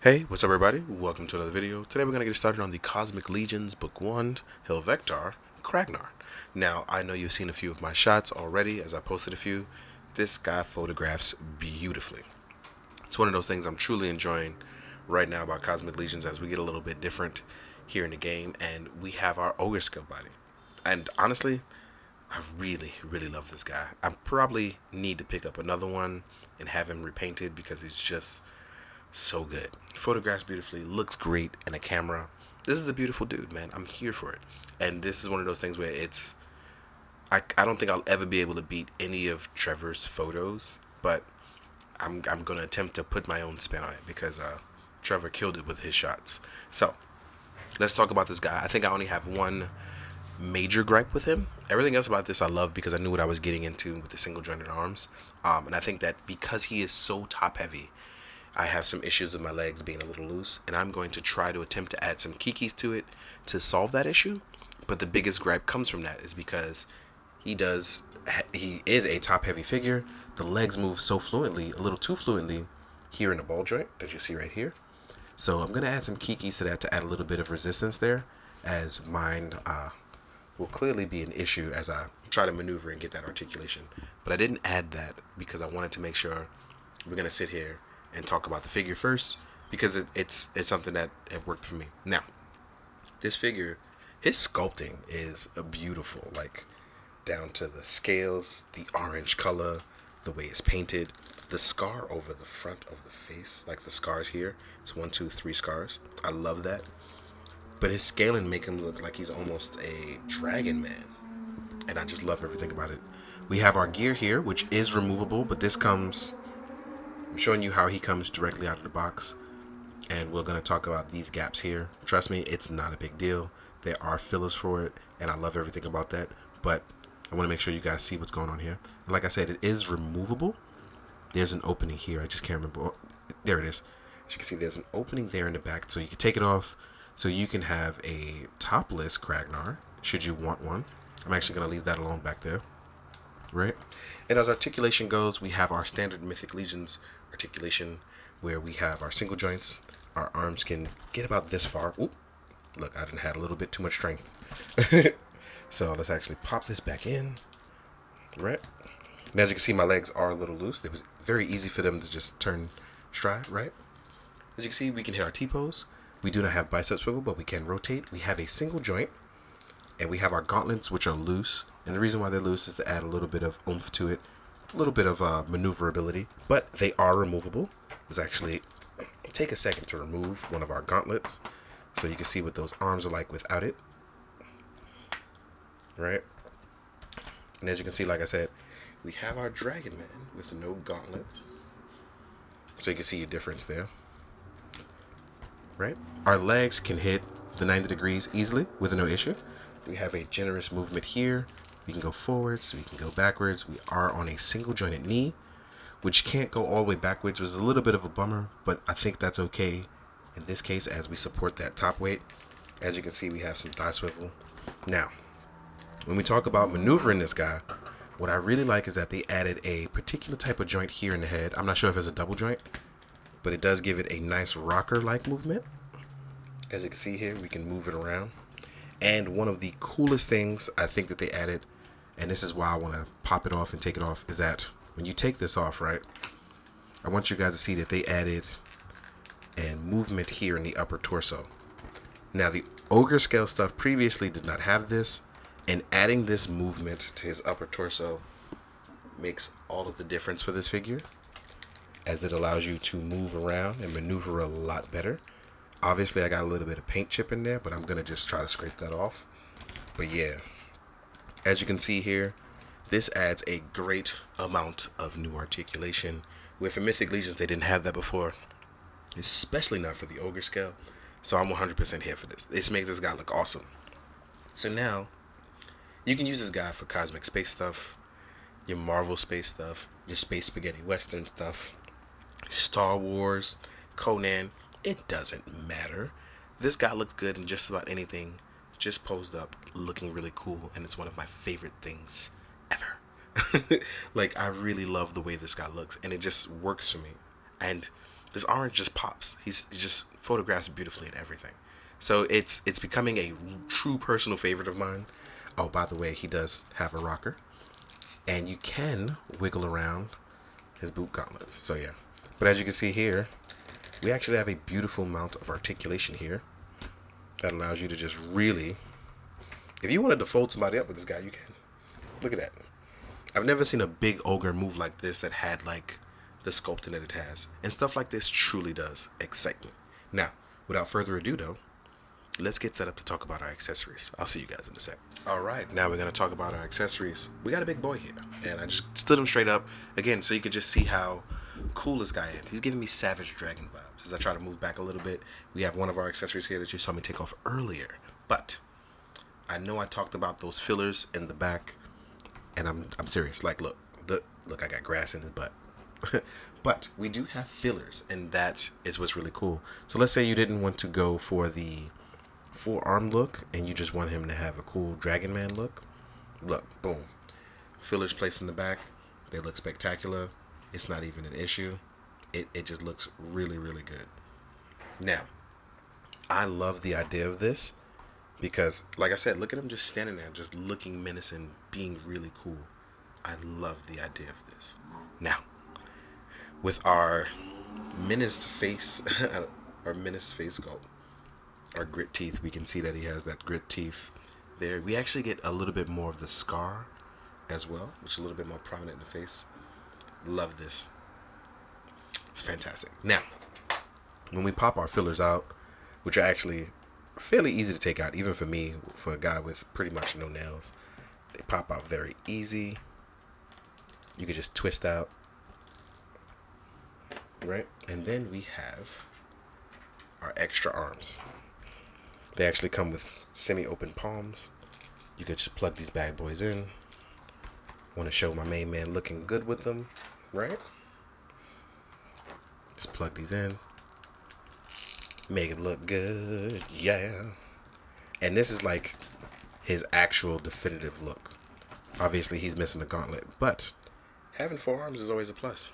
Hey, what's up everybody? Welcome to another video. Today we're going to get started on the Cosmic Legions Book 1, HVALKATAR, Kraggnar. Now, I know you've seen a few of my shots already as I posted a few. This guy photographs beautifully. It's one of those things I'm truly enjoying right now about Cosmic Legions as we get a little bit different here in the game and we have our Ogre Scale body. And honestly, I really love this guy. I probably need to pick up another one and have him repainted because he's just so good. Photographs beautifully, looks great in a camera. This is a beautiful dude, man. I'm here for it. And this is one of those things where I don't think I'll ever be able to beat any of Trevor's photos, but I'm gonna attempt to put my own spin on it because Trevor killed it with his shots. So let's talk about this guy. I think I only have one major gripe with him. Everything else about this I love because I knew what I was getting into with the single jointed arms. And I think that because he is so top heavy, I have some issues with my legs being a little loose, and I'm going to try to attempt to add some kikis to it to solve that issue. But the biggest gripe comes from that is because he is a top heavy figure. The legs move so fluently, a little too fluently here in the ball joint that you see right here. So I'm going to add some kikis to that to add a little bit of resistance there, as mine will clearly be an issue as I try to maneuver and get that articulation. But I didn't add that because I wanted to make sure we're going to sit here and talk about the figure first because it's something that it worked for me. Now, this figure, his sculpting is beautiful, like down to the scales, the orange color, the way it's painted, the scar over the front of the face, like the scars here. It's 1, 2, 3 scars. I love that. But his scaling make him look like he's almost a dragon man, and I just love everything about it. We have our gear here, which is removable, but this comes. I'm showing you how he comes directly out of the box, and we're going to talk about these gaps here. Trust me, it's not a big deal. There are fillers for it, and I love everything about that, but I want to make sure you guys see what's going on here. And like I said, it is removable. There's an opening here. I just can't remember. Oh, there it is. As you can see, there's an opening there in the back, so you can take it off, so you can have a topless Kraggnar, should you want one. I'm actually going to leave that alone back there. Right? And as articulation goes, we have our standard Mythic Legions articulation where we have our single joints. Our arms can get about this far. Oop, look, I didn't have a little bit too much strength. So let's actually pop this back in. Right? And as you can see, my legs are a little loose. It was very easy for them to just turn stride, right? As you can see, we can hit our T-pose. We do not have bicep swivel, but we can rotate. We have a single joint. And we have our gauntlets, which are loose. And the reason why they're loose is to add a little bit of oomph to it, a little bit of maneuverability. But they are removable. Let's actually take a second to remove one of our gauntlets so you can see what those arms are like without it. Right? And as you can see, like I said, we have our Dragon Man with no gauntlet. So you can see a difference there. Right? Our legs can hit the 90 degrees easily with no issue. We have a generous movement here. We can go forwards, we can go backwards. We are on a single jointed knee, which can't go all the way backwards. It was a little bit of a bummer, but I think that's okay in this case as we support that top weight. As you can see, we have some thigh swivel. Now, when we talk about maneuvering this guy, what I really like is that they added a particular type of joint here in the head. I'm not sure if it's a double joint, but it does give it a nice rocker-like movement. As you can see here, we can move it around. And one of the coolest things I think that they added, and this is why I want to pop it off and take it off, is that when you take this off, right, I want you guys to see that they added a movement here in the upper torso. Now, the Ogre Scale stuff previously did not have this, and adding this movement to his upper torso makes all of the difference for this figure, as it allows you to move around and maneuver a lot better. Obviously, I got a little bit of paint chip in there, but I'm going to just try to scrape that off. But yeah, as you can see here, this adds a great amount of new articulation. Where for Mythic Legions, they didn't have that before, especially not for the Ogre Scale. So I'm 100% here for this. This makes this guy look awesome. So now, you can use this guy for cosmic space stuff, your Marvel space stuff, your space spaghetti western stuff, Star Wars, Conan. It doesn't matter. This guy looks good in just about anything, just posed up, looking really cool, and it's one of my favorite things ever. Like, I really love the way this guy looks, and it just works for me. And this orange just pops. He just photographs beautifully and everything. So it's becoming a true personal favorite of mine. Oh, by the way, he does have a rocker, and you can wiggle around his boot gauntlets. So yeah, but as you can see here, we actually have a beautiful amount of articulation here that allows you to just really, if you wanted to fold somebody up with this guy, you can. Look at that. I've never seen a big ogre move like this that had like the sculpting that it has, and stuff like this truly does excite me. Now, without further ado though, let's get set up to talk about our accessories. I'll see you guys in a sec. Alright, now we're going to talk about our accessories. We got a big boy here, and I just stood him straight up, again, so you could just see how cool this guy is. He's giving me Savage Dragon vibes. As I try to move back a little bit, we have one of our accessories here that you saw me take off earlier. But, I know I talked about those fillers in the back, and I'm serious. Like, look, I got grass in his butt. But, we do have fillers, and that is what's really cool. So let's say you didn't want to go for the forearm look and you just want him to have a cool Dragon Man look. Look, boom, fillers placed in the back, they look spectacular. It's not even an issue. It just looks really, really good. Now, I love the idea of this because, like I said, look at him just standing there, just looking menacing, being really cool. I love the idea of this. Now, with our menaced face, our menaced face sculpt, our grit teeth, we can see that he has that grit teeth there. We actually get a little bit more of the scar as well, which is a little bit more prominent in the face. Love this. It's fantastic. Now, when we pop our fillers out, which are actually fairly easy to take out, even for me, for a guy with pretty much no nails, they pop out very easy. You can just twist out, right? And then we have our extra arms. They actually come with semi-open palms. You could just plug these bad boys in. Want to show my main man looking good with them, right? Just plug these in. Make him look good, yeah. And this is like his actual definitive look. Obviously, he's missing a gauntlet, but having forearms is always a plus.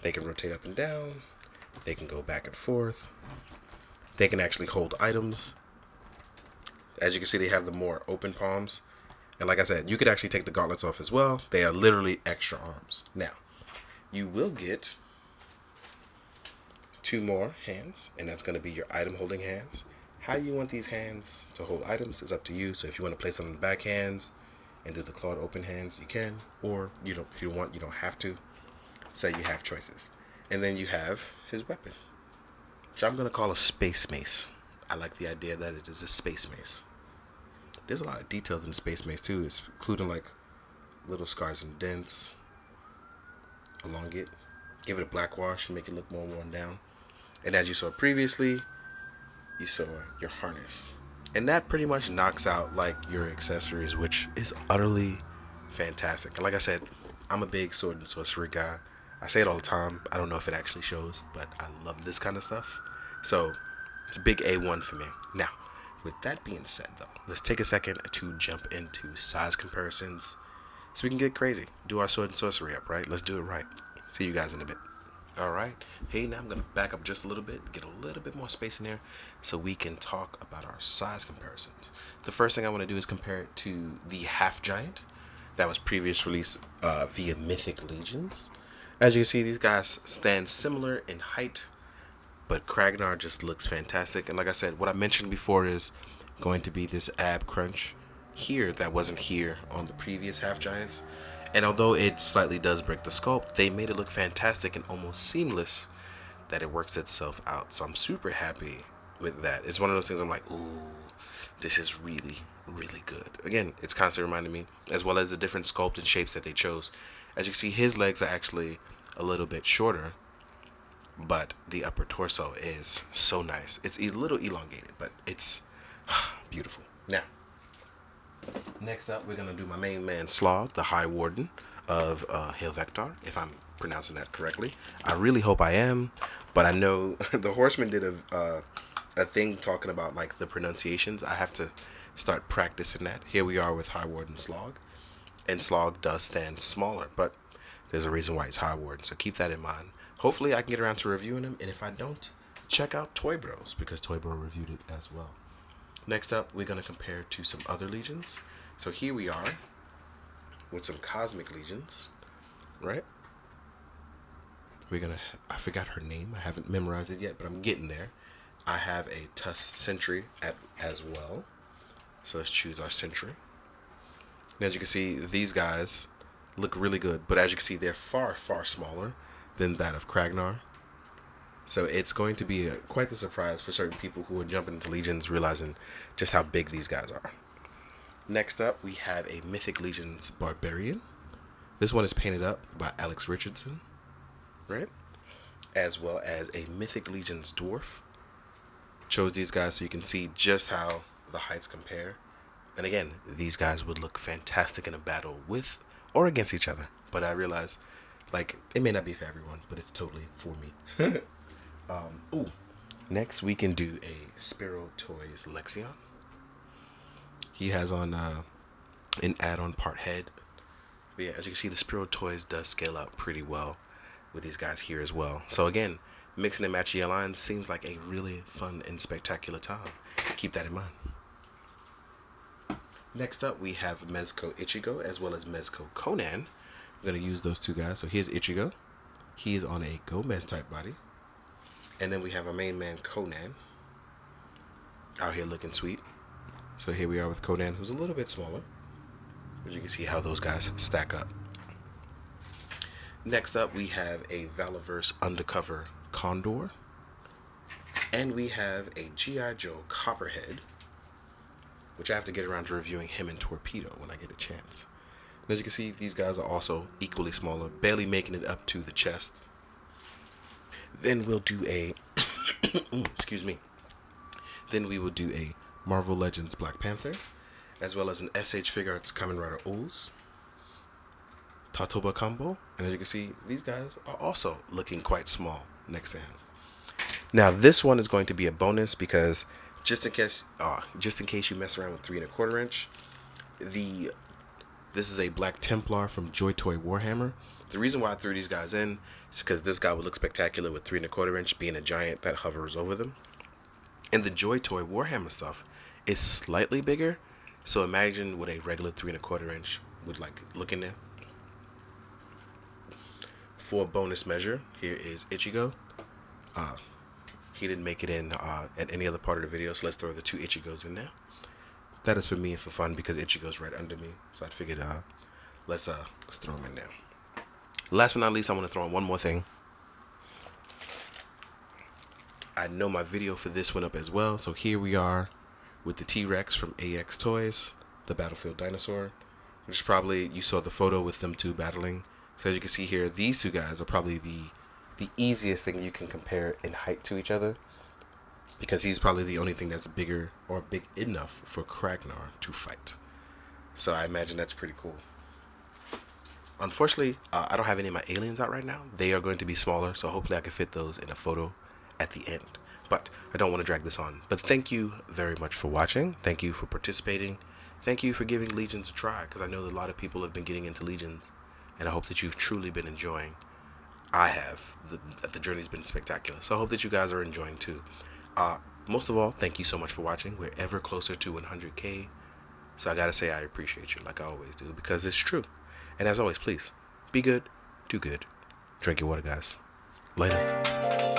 They can rotate up and down. They can go back and forth. They can actually hold items. As you can see, they have the more open palms. And like I said, you could actually take the gauntlets off as well. They are literally extra arms. Now, you will get 2 more hands, and that's going to be your item holding hands. How you want these hands to hold items is up to you. So if you want to place them on the back hands and do the clawed open hands, you can. Or you don't, if you want, you don't have to. So you have choices. And then you have his weapon, which I'm going to call a space mace. I like the idea that it is a space mace. There's a lot of details in the space mace too, it's including like little scars and dents along it. Give it a black wash and make it look more worn down. And as you saw previously, you saw your harness. And that pretty much knocks out like your accessories, which is utterly fantastic. And like I said, I'm a big sword and sorcery guy. I say it all the time. I don't know if it actually shows, but I love this kind of stuff. So it's a big A1 for me. Now, with that being said though, let's take a second to jump into size comparisons so we can get crazy. Do our sword and sorcery up, right? Let's do it right. See you guys in a bit. Alright, hey, now I'm going to back up just a little bit, get a little bit more space in there so we can talk about our size comparisons. The first thing I want to do is compare it to the Half Giant that was previous release via Mythic Legions. As you can see, these guys stand similar in height, but Kraggnar just looks fantastic. And like I said, what I mentioned before is going to be this ab crunch here that wasn't here on the previous Half Giants. And although it slightly does break the sculpt, they made it look fantastic and almost seamless that it works itself out. So I'm super happy with that. It's one of those things I'm like, ooh, this is really, really good. Again, it's constantly reminding me, as well as the different sculpt and shapes that they chose. As you can see, his legs are actually a little bit shorter, but the upper torso is so nice. It's a little elongated, but it's beautiful. Now, next up, we're going to do my main man, Slog, the High Warden of HVALKATAR, if I'm pronouncing that correctly. I really hope I am, but I know the Horseman did a thing talking about like the pronunciations. I have to start practicing that. Here we are with High Warden Slog, and Slog does stand smaller, but There's a reason why he's High Warden, so keep that in mind. Hopefully I can get around to reviewing him, and if I don't, check out Toy Bros, because Toy Bro reviewed it as well. Next up, we're going to compare to some other legions. So here we are with some Cosmic Legions, right? I forgot her name. I haven't memorized it yet, but I'm getting there. I have a Tusk Sentry as well. So let's choose our Sentry. And as you can see, these guys look really good, but as you can see, they're far, far smaller than that of Kraggnar. So it's going to be quite the surprise for certain people who are jumping into Legions, realizing just how big these guys are. Next up, we have a Mythic Legions Barbarian. This one is painted up by Alex Richardson, right? As well as a Mythic Legions Dwarf. Chose these guys so you can see just how the heights compare. And again, these guys would look fantastic in a battle with or against each other. But I realize, like, it may not be for everyone, but it's totally for me. Next we can do a Spiro Toys Lexion. He has on an add-on part head. But yeah, as you can see, the Spiro Toys does scale up pretty well with these guys here as well. So again, mixing and matching your lines seems like a really fun and spectacular time. Keep that in mind. Next up, we have Mezco Ichigo as well as Mezco Conan. We're going to use those two guys. So here's Ichigo. He is on a Gomez type body. And then we have our main man Conan out here looking sweet. So here we are with Conan, who's a little bit smaller. But you can see how those guys stack up. Next up, we have a Valaverse Undercover Condor. And we have a G.I. Joe Copperhead, which I have to get around to reviewing him in Torpedo when I get a chance. And as you can see, these guys are also equally smaller, barely making it up to the chest. Then we'll do a excuse me. Then we will do a Marvel Legends Black Panther, as well as an SH Figuarts Kamen Rider Ooze Tatoba combo. And as you can see, these guys are also looking quite small next to him. Now this one is going to be a bonus because just in case you mess around with 3 1/4 inch, this is a Black Templar from Joy Toy Warhammer. The reason why I threw these guys in is because this guy would look spectacular with 3 1/4 inch being a giant that hovers over them. And the Joy Toy Warhammer stuff is slightly bigger, so imagine what a regular 3 1/4 inch would like look in there. For bonus measure, here is Ichigo. He didn't make it in at any other part of the video, so let's throw the 2 Ichigos in there. That is for me and for fun because Ichigo's right under me, so I figured let's throw him in there. Last but not least, I want to throw in one more thing. I know my video for this went up as well, so here we are with the T-Rex from AX Toys, the Battlefield Dinosaur, which probably you saw the photo with them two battling. So as you can see here, these two guys are probably the easiest thing you can compare in height to each other, because he's probably the only thing that's bigger or big enough for Kraggnar to fight. So I imagine that's pretty cool. Unfortunately, I don't have any of my aliens out right now. They are going to be smaller, so hopefully I can fit those in a photo at the end. But I don't want to drag this on. But thank you very much for watching. Thank you for participating. Thank you for giving Legions a try, because I know that a lot of people have been getting into Legions, and I hope that you've truly been enjoying. I have. The journey's been spectacular, so I hope that you guys are enjoying too. Most of all, thank you so much for watching. We're ever closer to 100K, so I gotta say I appreciate you like I always do, because it's true. And as always, please be good, do good, drink your water, guys. Later.